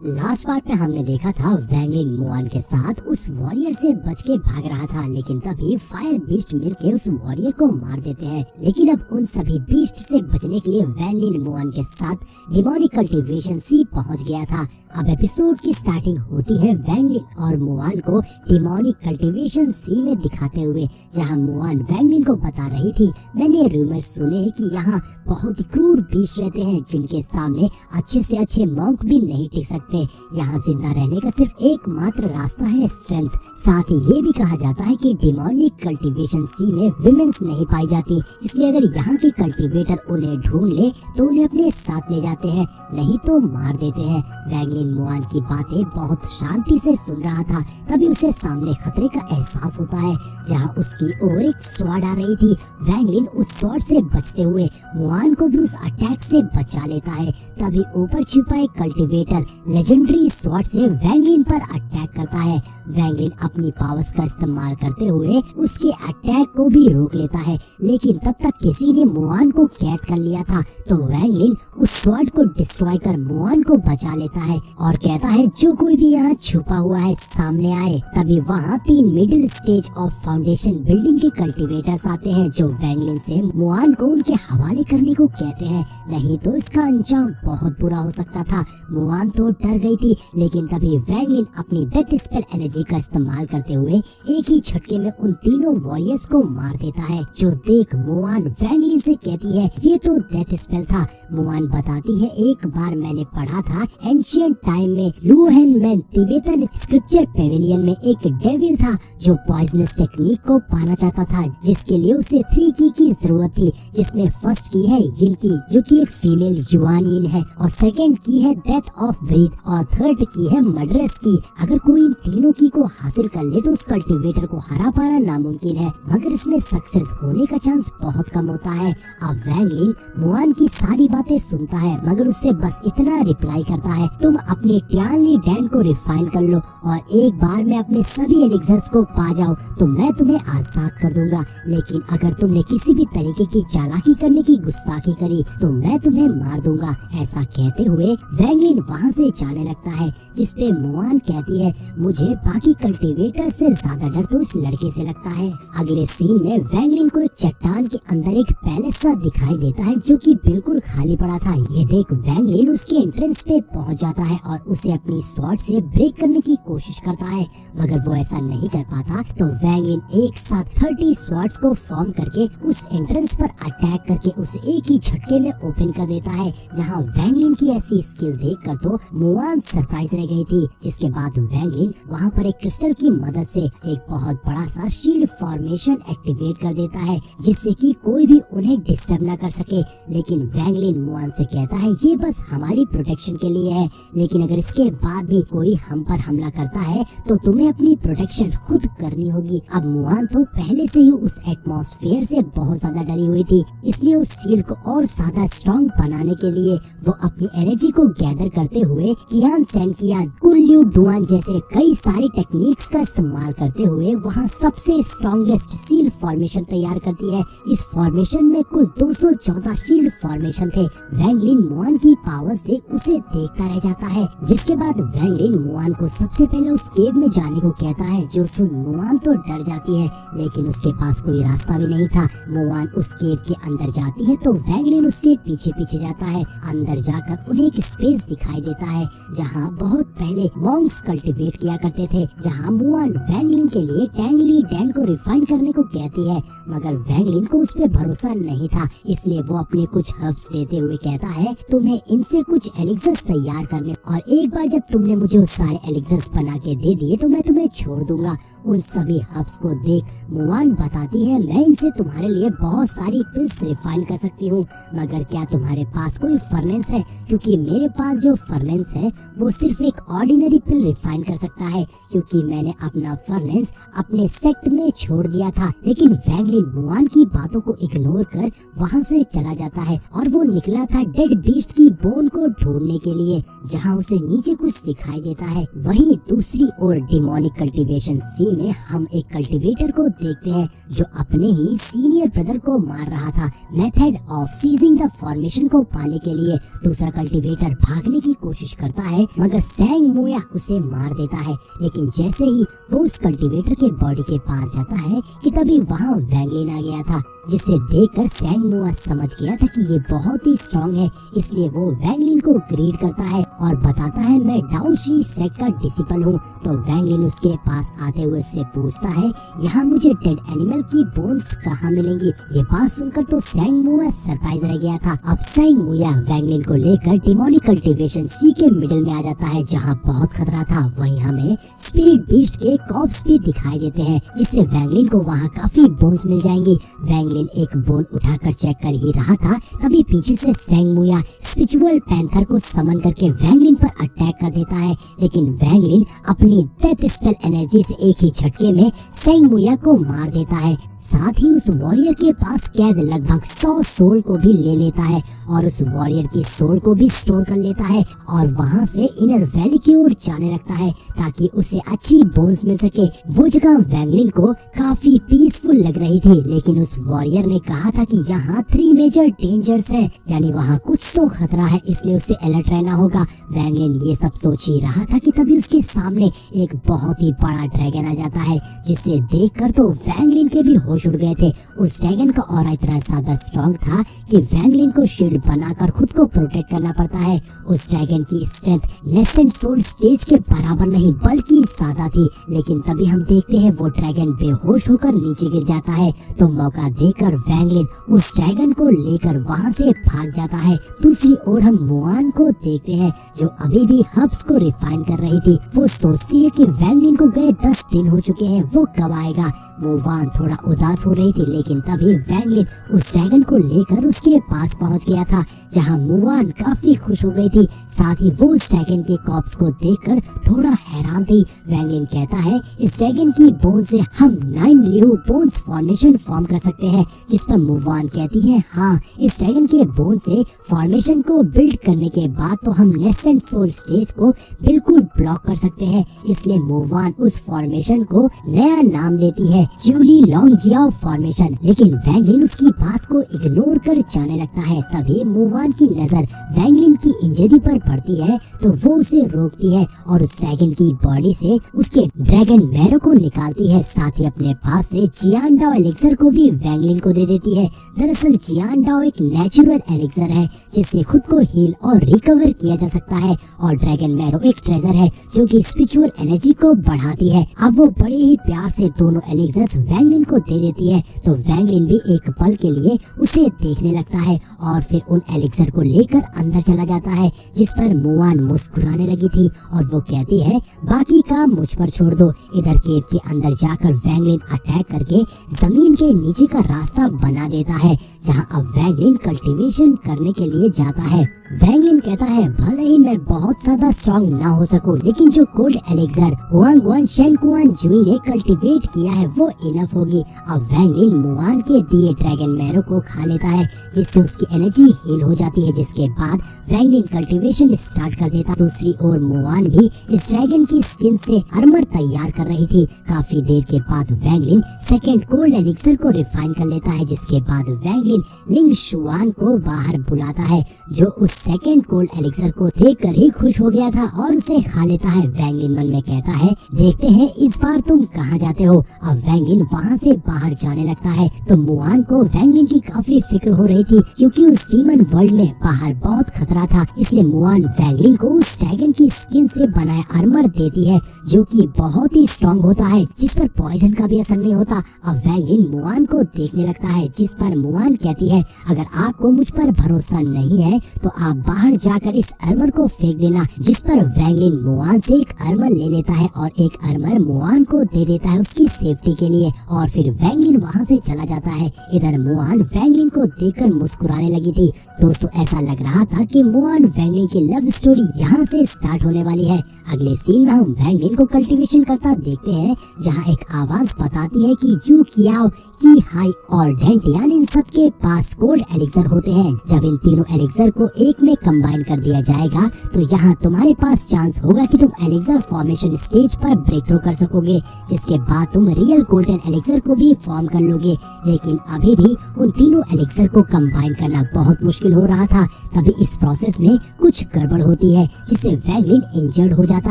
Last part में हमने देखा था वैंगलिन मुआन के साथ उस वॉरियर से बच के भाग रहा था, लेकिन तभी फायर बीस्ट मिलके उस वॉरियर को मार देते हैं। लेकिन अब उन सभी बीस्ट से बचने के लिए वैंगलिन मुआन के साथ डिमोनिक कल्टीवेशन सी पहुंच गया था। अब एपिसोड की स्टार्टिंग होती है वैंगलिन और मुआन को डिमोनिक कल्टीवेशन सी में दिखाते हुए, जहां मुआन वैंगलिन को बता रही थी, मैंने रूमर्स सुने कि यहाँ बहुत ही क्रूर बीस्ट रहते हैं जिनके सामने अच्छे से अच्छे मॉन्क भी नहीं टिक सकते। यहाँ जिंदा रहने का सिर्फ एकमात्र रास्ता है स्ट्रेंथ। साथ ही ये भी कहा जाता है कि डिमोनिक कल्टीवेशन सी में विमेन्स नहीं पाई जाती, इसलिए अगर यहाँ के कल्टीवेटर उन्हें ढूंढ ले तो उन्हें अपने साथ ले जाते हैं, नहीं तो मार देते हैं। वैंगलिन मुआन की बातें बहुत शांति से सुन रहा था, तभी उसे सामने खतरे का एहसास होता है, जहाँ उसकी ओर एक स्वॉर्ड आ रही थी। वैंगलिन उस स्वॉर्ड से बचते हुए मुआन को भी उस अटैक से बचा लेता है। तभी ऊपर छिपा एक कल्टीवेटर लेजेंडरी स्वॉर्ड से वैंगलिन पर अटैक करता है। वैंगलिन अपनी पावर्स का इस्तेमाल करते हुए उसके अटैक को भी रोक लेता है, लेकिन तब तक किसी ने मुआन को कैद कर लिया था, तो वैंगलिन उस स्वॉर्ड को डिस्ट्रॉय कर मुआन को बचा लेता है और कहता है जो कोई भी यहाँ छुपा हुआ है सामने आए। तभी वहाँ 3 middle stage of foundation building के कल्टीवेटर्स आते हैं, जो वैंगलिन से मुआन को उनके हवाले करने को कहते हैं, नहीं तो इसका अंजाम बहुत बुरा हो सकता था। मुआन तो डर गई थी, लेकिन तभी वैंगलिन अपनी डेथ स्पेल एनर्जी का इस्तेमाल करते हुए एक ही झटके में उन तीनों वॉरियर्स को मार देता है। जो देख मुआन वैंगलिन से कहती है ये तो डेथ स्पेल था। मुआन बताती है एक बार मैंने पढ़ा था एंशिएंट टाइम में लुहेन में तिब्बतन स्क्रिप्चर पेविलियन में एक डेविल था जो पॉइजनस टेक्निक को पाना चाहता था, जिसके लिए उसे 3 की जरूरत थी, जिसमें फर्स्ट की है यिन की जो कि एक फीमेल युआन यिन है, और सेकंड की है डेथ ऑफ ब्रीथ, और थर्ड की है मर्डरस की। अगर कोई इन तीनों की को हासिल कर ले तो उस कल्टीवेटर को हरा पाना नामुमकिन है, मगर इसमें सक्सेस होने का चांस बहुत कम होता है। अब वैंगलिन मुआन की सारी बातें सुनता है, मगर उससे बस इतना रिप्लाई करता है, तुम अपने ट्यानली डैन को रिफाइन कर लो और एक बार में अपने सभी एलिक्सर्स को पा जाओ तो मैं तुम्हें आजाद कर दूंगा, लेकिन अगर तुमने किसी भी तरीके की चालाकी करने की गुस्ताखी करी तो मैं तुम्हें मार दूंगा। ऐसा कहते हुए वैंगलिन वहाँ से जाने लगता है, जिसपे मुआन कहती है मुझे बाकी कल्टीवेटर से ज्यादा डर तो इस लड़के से लगता है। अगले सीन में वैंगलिन को एक चट्टान के अंदर एक पैलेस सा दिखाई देता है जो कि बिल्कुल खाली पड़ा था। ये देख वैंगलिन उसके एंट्रेंस पे पहुंच जाता है और उसे अपनी स्वॉर्ड से ब्रेक करने की कोशिश करता है, मगर वो ऐसा नहीं कर पाता। तो वैंगलिन एक साथ 30 स्वॉर्ड्स को फॉर्म करके उस एंट्रेंस पर अटैक करके उसे एक ही झटके में ओपन कर देता है। जहाँ वैंगलिन की ऐसी स्किल देखकर तो मुआन सरप्राइज रह गई थी, जिसके बाद वैंगलिन वहाँ पर एक क्रिस्टल की मदद से एक बहुत बड़ा सा शील्ड फॉर्मेशन एक्टिवेट कर देता है, जिससे कि कोई भी उन्हें डिस्टर्ब न कर सके। लेकिन वैंगलिन मुआन से कहता है ये बस हमारी प्रोटेक्शन के लिए है, लेकिन अगर इसके बाद भी कोई हम पर हमला करता है तो तुम्हें अपनी प्रोटेक्शन खुद करनी होगी। अब मुआन तो पहले से ही उस एटमॉस्फेयर से बहुत ज्यादा डरी हुई थी, इसलिए उस शील्ड को और ज्यादा स्ट्रॉन्ग बनाने के लिए वो अपनी एनर्जी को गैदर करते हुए कियान सेन कियान कुल्यू डुआन जैसे कई सारी टेक्निक्स का इस्तेमाल करते हुए वहाँ सबसे स्ट्रॉन्गेस्ट शील्ड फॉर्मेशन तैयार करती है। इस फॉर्मेशन में कुल 214 शील्ड फॉर्मेशन थे। वैंगलिन मुआन की पावर्स देख उसे देखता रह जाता है, जिसके बाद वैंगलिन मुआन को सबसे पहले उस केव में जाने को कहता है, जो सुन मुआन तो डर जाती है, लेकिन उसके पास कोई रास्ता भी नहीं था। मुआन उस केव के अंदर जाती है तो वैंगलिन उसके पीछे पीछे जाता है। अंदर जाकर उन्हें एक स्पेस दिखाई देता है जहाँ बहुत पहले मॉन्क्स कल्टीवेट किया करते थे, जहाँ मुआन वैंगलिन के लिए टैंगली डैन को रिफाइन करने को कहती है, मगर वैंगलिन को उस पे भरोसा नहीं था, इसलिए वो अपने कुछ हर्ब्स देते हुए कहता है तुम्हें इनसे कुछ एलिक्सर्स तैयार करने, और एक बार जब तुमने मुझे उस सारे एलिक्सर्स बना के दे दिए तो मैं तुम्हें छोड़ दूंगा। उन सभी हर्ब्स को देख मुआन बताती है मैं इनसे तुम्हारे लिए बहुत सारी पिल्स रिफाइन कर सकती हूँ, मगर क्या तुम्हारे पास कोई फर्नेस है, क्योंकि मेरे पास जो फर्नेस है वो सिर्फ एक ऑर्डिनरी पिल रिफाइन कर सकता है, क्योंकि मैंने अपना फर्नेस अपने सेक्ट में छोड़ दिया था। लेकिन वैंगलिन मुआन की बातों को इग्नोर कर वहाँ से चला जाता है और वो निकला था डेड बीस्ट की बोन को ढूंढने के लिए, जहाँ उसे नीचे कुछ दिखाई देता है। वहीं दूसरी ओर डिमोनिक कल्टीवेशन सी में हम एक कल्टीवेटर को देखते हैं जो अपने ही सीनियर ब्रदर को मार रहा था method of seizing the formation को पाने के लिए। दूसरा कल्टीवेटर भागने की कोशिश करता है, मगर सैंग मुया उसे मार देता है। लेकिन जैसे ही वो उस कल्टीवेटर के बॉडी के पास जाता है कि तभी वहाँ वैंगलिन आ गया था, जिसे देखकर सैंग मुआ समझ गया था कि ये बहुत ही स्ट्रॉन्ग है। इसलिए वो वैंगलिन को ग्रीट करता है और बताता है मैं डाउन शी सेट का डिसिपल हूँ। तो वैंगलिन उसके पास आते हुए उससे पूछता है यहाँ मुझे डेड एनिमल की बोन्स कहाँ मिलेंगी। ये बात सुनकर तो सैंग मुआ सरप्राइज रह गया था। अब सैंग मुया वैंगलिन को लेकर डिमोनिक कल्टीवेशन सी के मिडिल में आ जाता है, जहाँ बहुत खतरा था। वहीं हमें स्पिरिट बीस्ट के कॉप्स भी दिखाई देते हैं, जिससे वैंगलिन को वहाँ काफी बोन्स मिल जाएंगी। वैंगलिन एक बोन उठाकर चेक कर ही रहा था, तभी पीछे से सैंग मुया स्पिरिचुअल पैंथर को समन करके वैंगलिन पर अटैक कर देता है। लेकिन वैंगलिन अपनी डेथ स्पेल एनर्जी से एक ही झटके में सैंग मुया को मार देता है। साथ ही उस वॉरियर के पास कैद लगभग 100 सोल को भी ले लेता है और उस वॉरियर की सोल को भी स्टोर कर लेता है और वहां से इनर वैली की ओर जाने लगता है ताकि उसे अच्छी बोन्स मिल सके। वो जगह वैंगलिन को काफी पीसफुल लग रही थी, लेकिन उस वॉरियर ने कहा था कि यहाँ 3 मेजर डेंजर्स है, यानी वहाँ कुछ तो खतरा है, इसलिए उसे अलर्ट रहना होगा। वैंगलिन ये सब सोच ही रहा था कि तभी उसके सामने एक बहुत ही बड़ा ड्रैगन आ जाता है, जिसे देखकर तो वैंगलिन के भी होश उड़ गए थे। उस ड्रैगन का ऑरा इतना ज्यादा स्ट्रॉन्ग था कि वैंगलिन को शील्ड बनाकर खुद को प्रोटेक्ट करना पड़ता है। उस ड्रैगन की स्ट्रेंथ नेसेंट सोल स्टेज के बराबर नहीं बल्कि ज्यादा थी। लेकिन तभी हम देखते हैं वो ड्रैगन बेहोश होकर नीचे गिर जाता है, तो मौका देकर वैंगलिन उस ड्रैगन को लेकर वहां से भाग जाता है। दूसरी ओर हम मुआन को देखते हैं, जो अभी भी हब्स को रिफाइन कर रही थी। वो सोचती है कि वैंगलिन को गए 10 दिन हो चुके हैं, वो कब आएगा। मुआन थोड़ा उदास हो रही थी, लेकिन तभी वैंगलिन उस ड्रैगन को लेकर उसके पास पहुंच गया था, जहां मुआन काफी खुश हो गई थी। साथ ही वो उस ड्रैगन के कॉप्स को देखकर थोड़ा हैरान थी। वैंगलिन कहता है इस ड्रैगन की बोन से हम 9 न्यू बोन्स फॉर्मेशन फॉर्म कर सकते हैं, जिस पर मुआन कहती है हाँ, इस ड्रैगन के बोन से फॉर्मेशन को बिल्ड करने के बाद तो हम नेसेंट सोल स्टेज को बिल्कुल ब्लॉक कर सकते हैं। इसलिए मुआन उस फॉर्मेशन को नया नाम देती है, जूली लॉन्गजियाओ फॉर्मेशन। लेकिन वैंगलिन उसकी बात को इग्नोर कर जाने लगता है। तभी मुआन की नजर वैंगलिन की इंजरी पर पड़ती है, तो वो उसे रोकती है और उस ड्रैगन की बॉडी से उसके ड्रैगन मैरो को निकालती है। साथ ही अपने पास से जियानडाओ एलिक्सर को भी वैंगलिन को दे देती है। दरअसल जियानडाओ एक नेचुरल एलिक्सर है, जिससे खुद को हील और रिकवर किया जा सकता है, और ड्रैगन मैरो एक ट्रेजर है जो कि स्पिरिचुअल एनर्जी को बढ़ाती है। अब वो बड़े ही प्यार से दोनों एलिक्सर्स वैंगलिन को दे देती है, तो वैंगलिन भी एक पल के लिए उसे देखने लगता है और फिर उन एलिक्सर को लेकर अंदर चला जाता है, जिस पर मुआन मुस्कुराने लगी थी और वो कहती है बाकी काम मुझ पर छोड़ दो। इधर केव के अंदर जाकर वैंगलिन अटैक करके जमीन के नीचे का रास्ता बना देता है, जहां अब वैंगलिन कल्टीवेशन करने के लिए जाता है। वैंगलिन कहता है भले ही मैं बहुत ज्यादा स्ट्रॉन्ग ना हो सकूं, लेकिन जो कोल्ड एलिक्सर हुआंगुआन शेनकुआन जुई ने कल्टीवेट किया है वो इनफ होगी। अब वैंगलिन मुआन के दिए ड्रैगन मैरो को खा लेता है, जिससे उसकी एनर्जी हील हो जाती है, जिसके बाद वैंगलिन कल्टीवेशन स्टार्ट कर देता। दूसरी ओर मुआन भी इस ड्रैगन की स्किन से आर्मर तैयार कर रही थी। काफी देर के बाद वैंगलिन सेकंड कोल्ड एलिक्सर को रिफाइन कर लेता है, जिसके बाद वैंगलिन लिंग शुआन को बाहर बुलाता है, जो उस सेकंड कोल्ड एलिक्सर को देखकर ही खुश हो गया था और उसे खा लेता है। वैंगलिन मन में कहता है देखते हैं इस बार तुम कहाँ जाते हो। अब वैंगलिन वहाँ से बाहर जाने लगता है, तो मुआन को वैंगलिन की काफी फिक्र हो रही थी, क्योंकि उस डीमन वर्ल्ड में बाहर बहुत खतरा था। इसलिए मुआन वैंगलिन को उस ड्रैगन की स्किन से बनाया आर्मर देती है, जो कि बहुत ही स्ट्रॉन्ग होता है, जिस पर पॉइजन का भी असर नहीं होता। अब वैंगलिन मुआन को देखने लगता है, जिस पर मुआन कहती है अगर आपको मुझ पर भरोसा नहीं है तो आप बाहर जाकर इस आर्मर को फेंक देना। जिस पर वैंगलिन मुआन से एक आर्मर ले लेता है और एक आर्मर मुआन को दे देता है उसकी सेफ्टी के लिए, और फिर वैंगलिन वहां से चला जाता है। इधर मुआन वैंगलिन को देखकर मुस्कुराने लगी थी। दोस्तों ऐसा लग रहा था कि मुआन वैंगलिन की लव स्टोरी यहाँ से स्टार्ट होने वाली है। अगले सीन में हम वैंगलिन को कल्टीवेशन करता देखते हैं, जहाँ एक आवाज बताती है कि जू कियाओ की हाई और डेंटियान इन सब के पास कोल्ड एलिक्सर होते हैं। जब इन तीनों एलिक्सर को एक में कंबाइन कर दिया जाएगा तो यहाँ तुम्हारे पास चांस होगा कि तुम एलिक्सर फॉर्मेशन स्टेज पर ब्रेक थ्रू कर सकोगे, जिसके बाद तुम रियल गोल्डन एलिक्सर को भी फॉर्म कर लोगे। लेकिन अभी भी उन तीनों एलिक्सर को कंबाइन करना बहुत मुश्किल हो रहा था। तभी इस प्रोसेस में कुछ गड़बड़ हो होती है जिससे वैंगलिन इंजर्ड हो जाता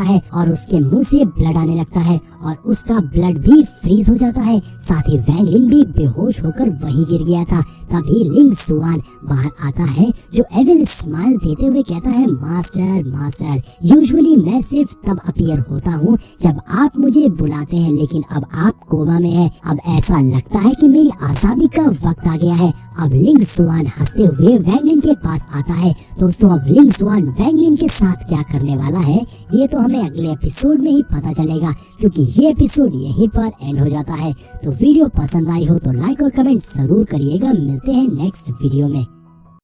है और उसके मुंह से ब्लड आने लगता है और उसका ब्लड भी फ्रीज हो जाता है। साथ ही वैंगलिन भी बेहोश होकर वहीं गिर गया था। तभी लिंग जुआन बाहर आता है जो एविल स्माइल देते हुए कहता है, मास्टर मास्टर, यूजुअली मैं सिर्फ तब अपीयर होता हूँ जब आप मुझे बुलाते हैं, लेकिन अब आप कोमा में हैं। अब ऐसा लगता है कि मेरी आजादी का वक्त आ गया है। अब लिंग जुआन हंसते हुए वैंगलिन के पास आता है। दोस्तों, अब लिंग जुआन वैंगलिन के साथ क्या करने वाला है ये तो हमें अगले एपिसोड में ही पता चलेगा, क्योंकि ये एपिसोड यहीं पर एंड हो जाता है। तो वीडियो पसंद आई हो तो लाइक और कमेंट जरूर करिएगा। मिलते हैं नेक्स्ट वीडियो में।